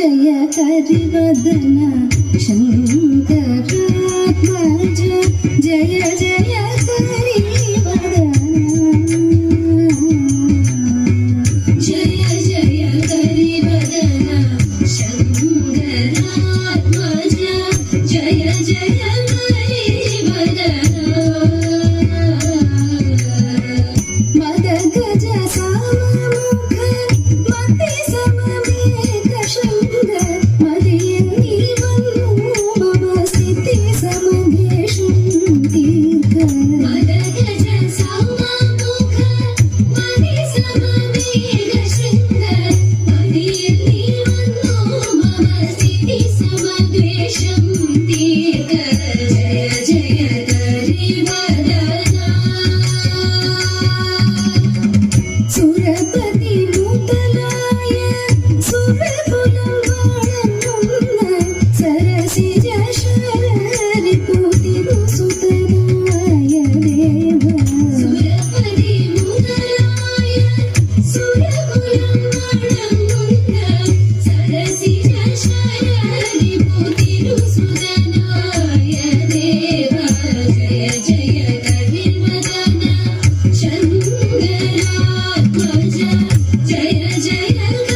जय करिवदन शङ्करात्मज जय जय करिवदन जय जय करिवदन शङ्करात्मज जय जय करिवदन मदगज साममुख मति सममेघ शृङ्ग मदियन्नि वन्नु मम स्थिति समभेषु दीर्घ मदगज साममुख मति सममेघ शृङ्ग मदियन्नि वन्नु मम स्थिति समद्वेषं दीर्घ जय जय करिवदन സുരപതി നൂതനായ സുരകുലം വാഴുന്ന സരസിജ ശരരിപുതിരു സുതനായ ദേവ സുരപതി നൂതനായ സുരകുലം വാഴുന്ന സരസിജ ശരരിപുതിരു സുതനായ ദേവ ജയ ജയ കരിവദന ശങ്കരാത്മജ जय जय